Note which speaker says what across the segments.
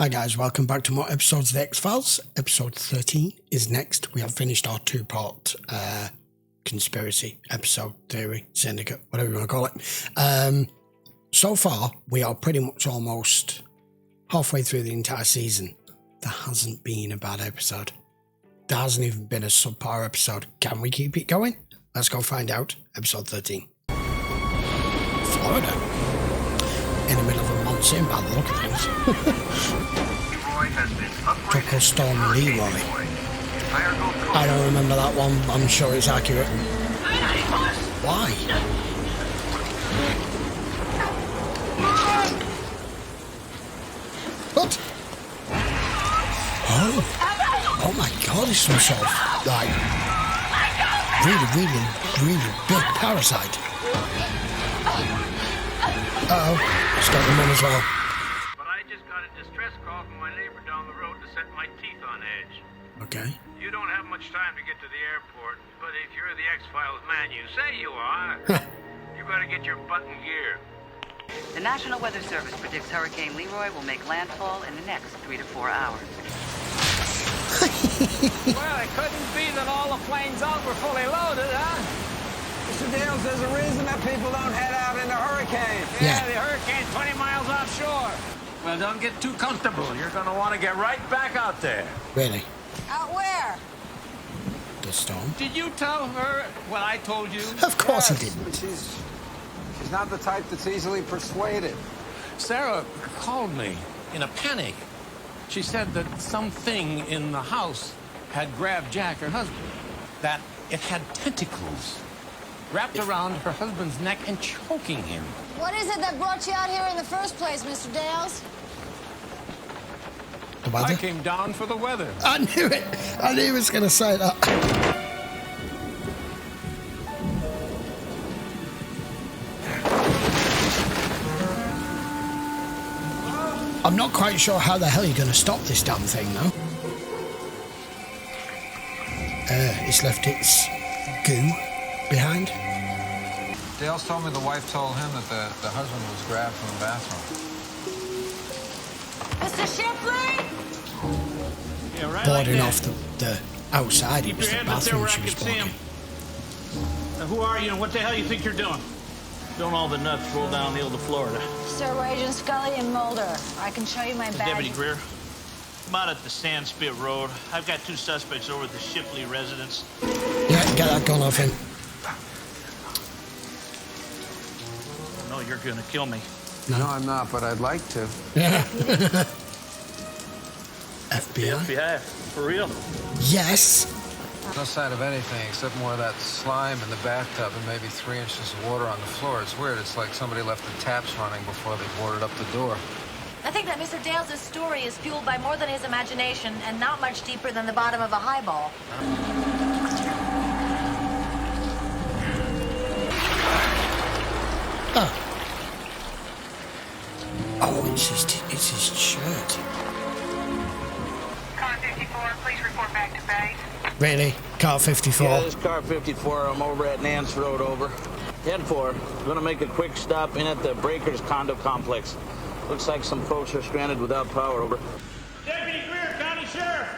Speaker 1: Hi guys, welcome back to more episodes of the X-Files. Episode 13 is next. We have finished our two-part conspiracy episode, theory, syndicate, whatever you want to call it. So far, we are pretty much almost halfway through the entire season. There hasn't been a bad episode. There hasn't even been a subpar episode. Can we keep it going? Let's go find out. Episode 13. Florida. In the middle of a monsoon by the look of things. Tropical Storm Leroy. I don't remember that one. I'm sure it's accurate. Why? What? Oh my god, it's some sort of, like, really big parasite. Uh-oh, it's got the mum as well.
Speaker 2: But I just got a distress call from my neighbor down the road to set my teeth on edge.
Speaker 1: Okay.
Speaker 2: You don't have much time to get to the airport, but if you're the X-Files man you say you are, you better get your butt in gear.
Speaker 3: The National Weather Service predicts Hurricane Leroy will make landfall in the next 3 to 4 hours.
Speaker 4: Well, it couldn't be that all the planes out were fully loaded, huh? Mr. Dales, there's a reason that people don't head out in a hurricane.
Speaker 1: Yeah.
Speaker 4: The hurricane's 20 miles offshore. Well, don't get too comfortable. You're going to want to get right back out there.
Speaker 1: Really?
Speaker 5: Out where?
Speaker 1: The storm?
Speaker 4: Did you tell her what I told you?
Speaker 1: Of course he didn't.
Speaker 6: But she's not the type that's easily persuaded.
Speaker 4: Sarah called me in a panic. She said that something in the house had grabbed Jack, her husband. That it had tentacles wrapped around her husband's neck and choking him.
Speaker 5: What is it that brought you out here in the first place, Mr. Dales?
Speaker 1: The weather?
Speaker 4: I came down for the weather.
Speaker 1: I knew it. I knew he was going to say that. I'm not quite sure how the hell you're going to stop this damn thing, though. It's left its goo behind.
Speaker 6: Dales told me the wife told him that the husband was grabbed from the bathroom.
Speaker 5: Mr. Shipley?
Speaker 4: Yeah, right
Speaker 1: Boarding
Speaker 4: like
Speaker 1: off the outside. It was the bathroom she was blocking.
Speaker 7: Now, who are you and what the hell you think you're doing? Don't all the nuts roll downhill to Florida.
Speaker 5: Sir, we're Agent Scully and Mulder. I can show you my badge.
Speaker 7: Deputy Greer, I'm out at the Sandspit Road. I've got 2 suspects over at the Shipley residence.
Speaker 1: Yeah, get that gun off him.
Speaker 7: No, you're gonna kill me.
Speaker 6: No, I'm not, but I'd like to.
Speaker 1: Yeah.
Speaker 7: The
Speaker 1: FBI?
Speaker 7: FBI, for real?
Speaker 1: Yes.
Speaker 6: No sign of anything except more of that slime in the bathtub and maybe 3 inches of water on the floor. It's weird. It's like somebody left the taps running before they boarded up the door.
Speaker 8: I think that Mr. Dales' story is fueled by more than his imagination and not much deeper than the bottom of a highball.
Speaker 1: Oh, it's his shirt.
Speaker 9: Car 54, please report back to base.
Speaker 1: Really? Car 54?
Speaker 10: Yeah, this car 54. I'm over at Nance Road, over. 10-4. Gonna make a quick stop in at the Breakers condo complex. Looks like some folks are stranded without power, over.
Speaker 7: Deputy Greer, County Sheriff.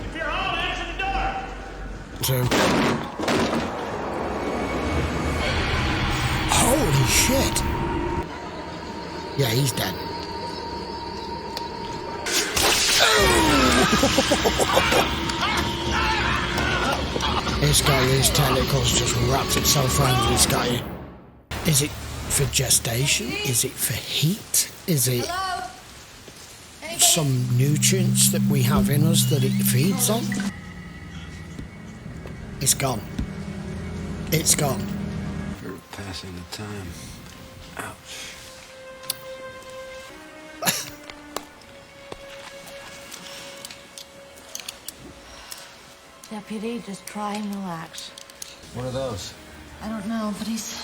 Speaker 7: If you're home, answer the door.
Speaker 1: 2. Holy shit. Yeah, he's dead. This guy, his tentacles just wrapped itself around this guy. Is it for gestation? Is it for heat? Is it
Speaker 5: Hello?
Speaker 1: some nutrients that we have in us that it feeds on? It's gone. It's gone.
Speaker 6: You're passing the time. Ouch.
Speaker 5: Deputy, just try and relax.
Speaker 6: What are those?
Speaker 5: I don't know, but he's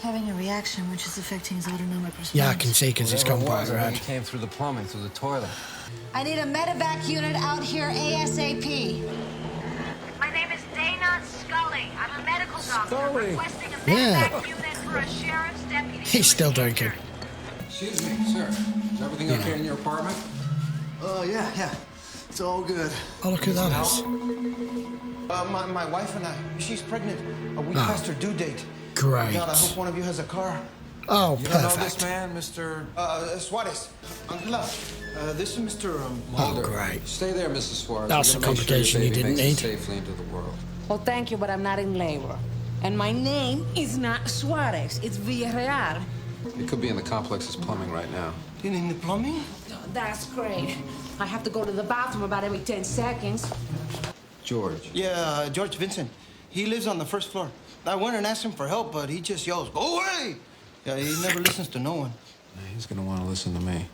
Speaker 5: having a reaction which is affecting his autonomic response.
Speaker 1: Yeah, I can see because it's gone
Speaker 6: Whatever it
Speaker 1: quite
Speaker 6: was, I
Speaker 1: red.
Speaker 6: think it came through the plumbing, through the toilet.
Speaker 5: I need a medevac unit out here ASAP.
Speaker 8: My name is Dana Scully. I'm a medical doctor
Speaker 6: Scully.
Speaker 8: requesting a
Speaker 1: Yeah.
Speaker 8: medevac unit for a sheriff's deputy.
Speaker 1: He's still drinking.
Speaker 6: Excuse me, sir. Is everything okay in your apartment?
Speaker 11: Yeah. It's all good.
Speaker 1: Oh, look who that is.
Speaker 11: My wife and I, she's pregnant. We passed her due date.
Speaker 1: Great.
Speaker 11: God, I hope one of you has a car.
Speaker 1: Oh,
Speaker 6: You
Speaker 1: perfect.
Speaker 6: know this man, Mr.
Speaker 11: Suarez. Angela. This is Mr.
Speaker 6: Mulder.
Speaker 1: Oh, great.
Speaker 6: Stay there, Mrs. Suarez.
Speaker 1: That's
Speaker 6: We're
Speaker 1: a
Speaker 6: gonna make sure your
Speaker 1: complication you
Speaker 6: baby
Speaker 1: didn't
Speaker 6: makes it
Speaker 1: need.
Speaker 6: safely into the world.
Speaker 12: Well, thank you, but I'm not in labor. And my name is not Suarez. It's Villarreal.
Speaker 6: It could be in the complex's plumbing right now.
Speaker 11: In the plumbing?
Speaker 12: Oh, that's great. I have to go to the bathroom about every 10 seconds.
Speaker 6: George.
Speaker 11: Yeah, George Vincent. He lives on the first floor. I went and asked him for help, but he just yells, "Go away!" Yeah, he never listens to no one.
Speaker 6: He's gonna want to listen to me.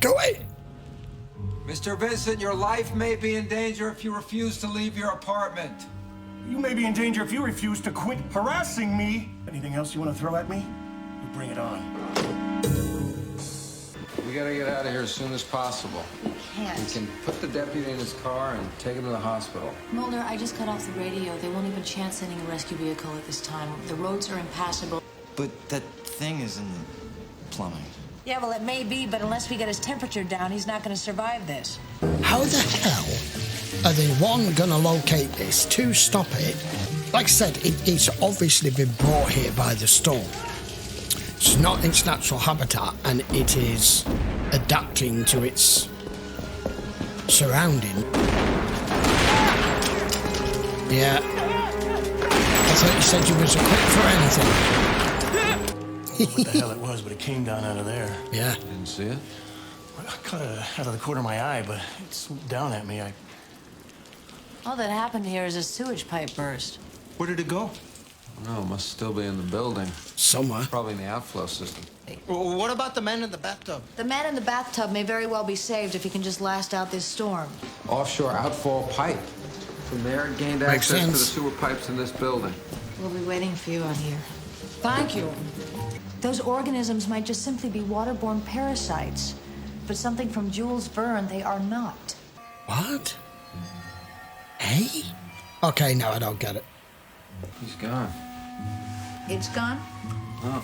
Speaker 1: Go away!
Speaker 6: Mr. Vincent, your life may be in danger if you refuse to leave your apartment.
Speaker 13: You may be in danger if you refuse to quit harassing me. Anything else you want to throw at me? You bring it on.
Speaker 6: We gotta get out of here as soon as possible.
Speaker 5: Can't.
Speaker 6: We can put the deputy in his car and take him to the hospital.
Speaker 5: Mulder, I just cut off the radio. They won't even chance sending a rescue vehicle at this time. The roads are impassable.
Speaker 11: But that thing is in the plumbing.
Speaker 8: Yeah, well, it may be, but unless we get his temperature down, he's not going to survive this.
Speaker 1: How the hell are they, one, gonna locate this, two, stop it? Like I said, it's obviously been brought here by the storm. It's not its natural habitat, and it is adapting to its surrounding. Yeah. I thought you said you was equipped for anything.
Speaker 13: What the hell it was, but it came down out of there.
Speaker 1: Yeah.
Speaker 6: Didn't see it?
Speaker 13: I caught it out of the corner of my eye, but it swooped down at me.
Speaker 8: All that happened here is a sewage pipe burst.
Speaker 11: Where did it go?
Speaker 6: No, it must still be in the building.
Speaker 1: Somewhere.
Speaker 6: Probably in the outflow system.
Speaker 11: Well, what about the man in the bathtub?
Speaker 8: The man in the bathtub may very well be saved if he can just last out this storm.
Speaker 6: Offshore outfall pipe. From there, it gained
Speaker 1: Makes
Speaker 6: access to the
Speaker 1: sense.
Speaker 6: sewer pipes in this building.
Speaker 8: We'll be waiting for you out here.
Speaker 12: Thank you.
Speaker 8: Those organisms might just simply be waterborne parasites. But something from Jules Verne, they are not.
Speaker 1: What? Hey? Okay, no, I don't get it.
Speaker 6: He's gone.
Speaker 8: It's gone?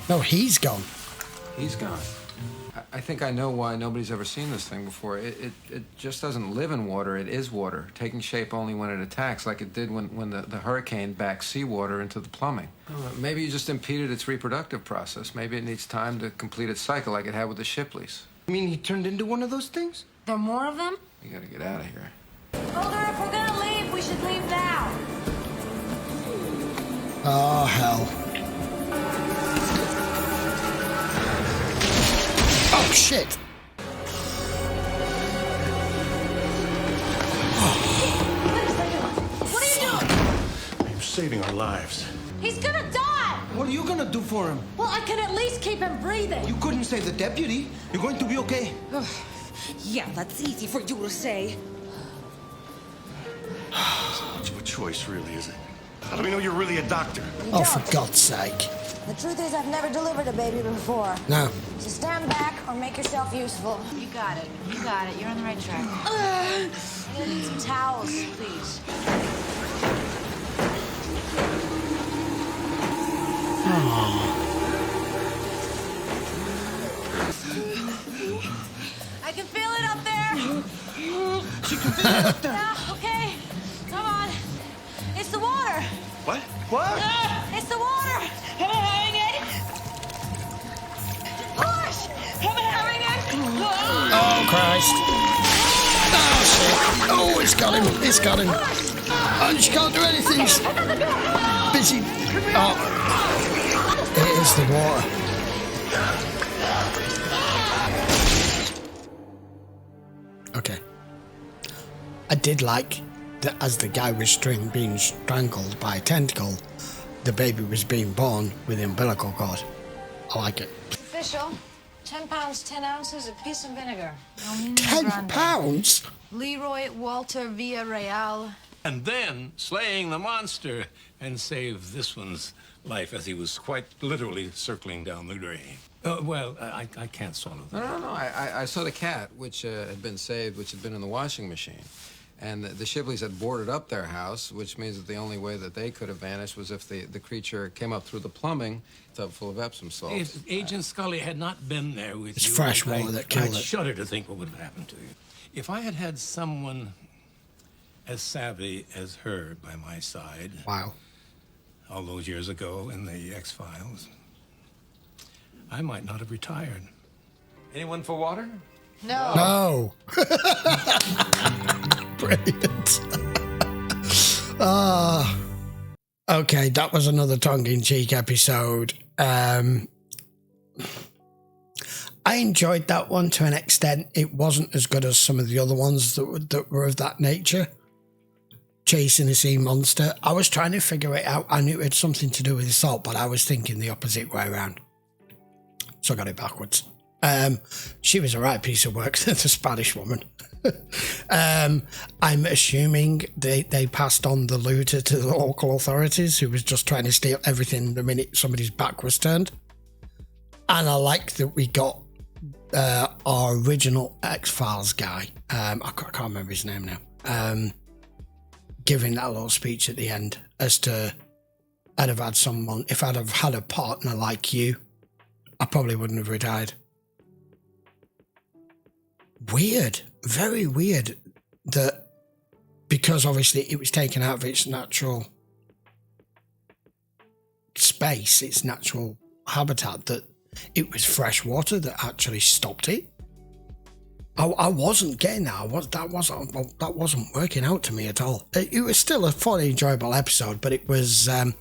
Speaker 1: No, he's gone.
Speaker 6: He's gone. I think I know why nobody's ever seen this thing before. It just doesn't live in water. It is water, taking shape only when it attacks, like it did when the hurricane backed seawater into the plumbing. Maybe you just impeded its reproductive process. Maybe it needs time to complete its cycle like it had with the Shipleys.
Speaker 11: You mean he turned into one of those things?
Speaker 8: There are more of them?
Speaker 6: You gotta get out of here.
Speaker 8: Mulder, if we're gonna leave, we should leave now.
Speaker 1: Oh, hell. Oh, shit.
Speaker 8: What are you doing?
Speaker 13: You're saving our lives.
Speaker 8: He's gonna die!
Speaker 11: What are you gonna do for him?
Speaker 8: Well, I can at least keep him breathing.
Speaker 11: You couldn't save the deputy. You're going to be okay.
Speaker 12: Yeah, that's easy for you to say.
Speaker 13: It's not much of a choice, really, is it? How do we know you're really a doctor?
Speaker 1: Oh, for God's sake.
Speaker 8: The truth is, I've never delivered a baby before.
Speaker 1: No.
Speaker 8: So stand back or make yourself useful. You got it. You got it. You're on the right track. I'm gonna need some towels, please. I can feel it up there.
Speaker 11: She can feel it up there.
Speaker 8: Yeah, okay. Come on. It's the water.
Speaker 13: What? What?
Speaker 8: It's the water. I'm having it. Push. I'm having it.
Speaker 1: Oh, Christ. Oh, shit. Oh, it's got him. It's got him. Oh, she can't do anything. She's busy. Oh. It is the water. Okay. I did like that as the guy was being strangled by a tentacle, the baby was being born with the umbilical cord. I like it.
Speaker 8: Official. 10 pounds, 10 ounces of peace and vinegar.
Speaker 1: 10 pounds?
Speaker 8: Leroy Walter Villarreal.
Speaker 4: And then slaying the monster and save this one's life as he was quite literally circling down the drain. Well, I can't swallow that.
Speaker 6: No. I saw the cat, which had been saved, which had been in the washing machine. And the Shibleys had boarded up their house, which means that the only way that they could have vanished was if the creature came up through the plumbing, tub full of Epsom salts.
Speaker 4: If Agent Scully had not been there with
Speaker 1: It's
Speaker 4: you...
Speaker 1: fresh water that killed it.
Speaker 4: I shudder to think what would have happened to you. If I had had someone as savvy as her by my side...
Speaker 1: Wow.
Speaker 4: All those years ago in the X-Files, I might not have retired.
Speaker 6: Anyone for water?
Speaker 8: No.
Speaker 1: No. Brilliant. Okay, that was another tongue-in-cheek episode. I enjoyed that one to an extent. It wasn't as good as some of the other ones that were of that nature. Chasing a sea monster. I was trying to figure it out. I knew it had something to do with salt, but I was thinking the opposite way around. So I got it backwards. She was a right piece of work, the Spanish woman. I'm assuming they passed on the looter to the local authorities, who was just trying to steal everything the minute somebody's back was turned. And I like that we got our original X-Files guy. I can't remember his name now. Giving that little speech at the end as to, I'd have had someone, if I'd have had a partner like you, I probably wouldn't have retired. Weird, very weird that, because obviously it was taken out of its natural space, its natural habitat, that it was fresh water that actually stopped it. I wasn't getting that. That wasn't working out to me at all. It was still a fully enjoyable episode, but it was. I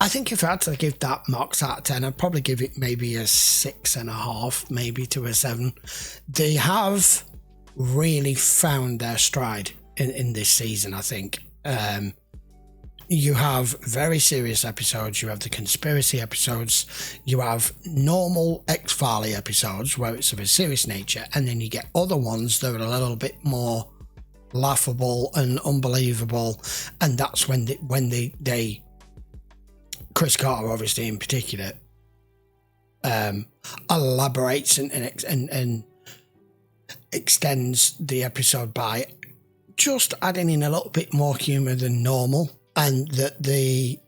Speaker 1: think if I had to give that marks out of 10, I'd probably give it maybe a 6.5, maybe to a 7. They have really found their stride in this season, I think. You have very serious episodes, you have the conspiracy episodes, you have normal X-Files episodes where it's of a serious nature, and then you get other ones that are a little bit more laughable and unbelievable, and that's when they Chris Carter, obviously in particular, elaborates and extends the episode by just adding in a little bit more humour than normal. And that the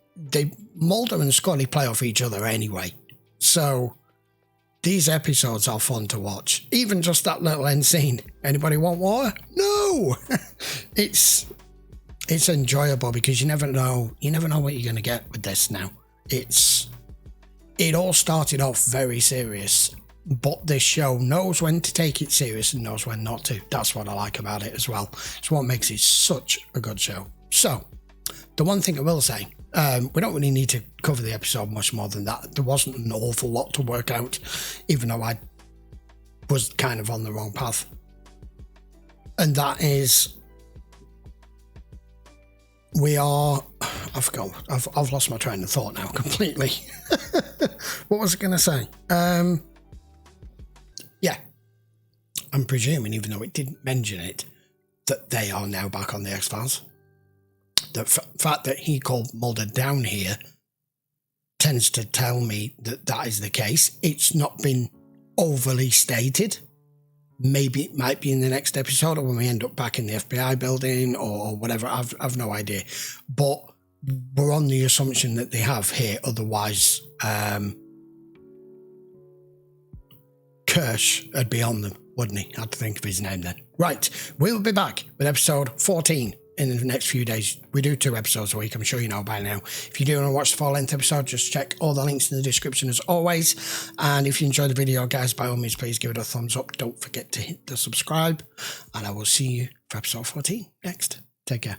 Speaker 1: Mulder and Scully play off each other anyway. So these episodes are fun to watch. Even just that little end scene. Anybody want water? No! It's enjoyable because you never know what you're going to get with this now. It all started off very serious, but this show knows when to take it serious and knows when not to. That's what I like about it as well. It's what makes it such a good show. So, the one thing I will say, we don't really need to cover the episode much more than that. There wasn't an awful lot to work out, even though I was kind of on the wrong path. And that is, I've lost my train of thought now completely. What was I going to say? Yeah, I'm presuming, even though it didn't mention it, that they are now back on the X-Files. The fact that he called Mulder down here tends to tell me that that is the case. It's not been overly stated. Maybe it might be in the next episode, or when we end up back in the FBI building or whatever. I've no idea. But we're on the assumption that they have here. Otherwise, Kirsch would be on them, wouldn't he? I had to think of his name then. Right, we'll be back with episode 14 in the next few days. We do 2 episodes a week, I'm sure you know by now. If you do want to watch the full-length episode, just check all the links in the description as always. And if you enjoyed the video, guys, by all means, please give it a thumbs up. Don't forget to hit the subscribe. And I will see you for episode 14 next. Take care.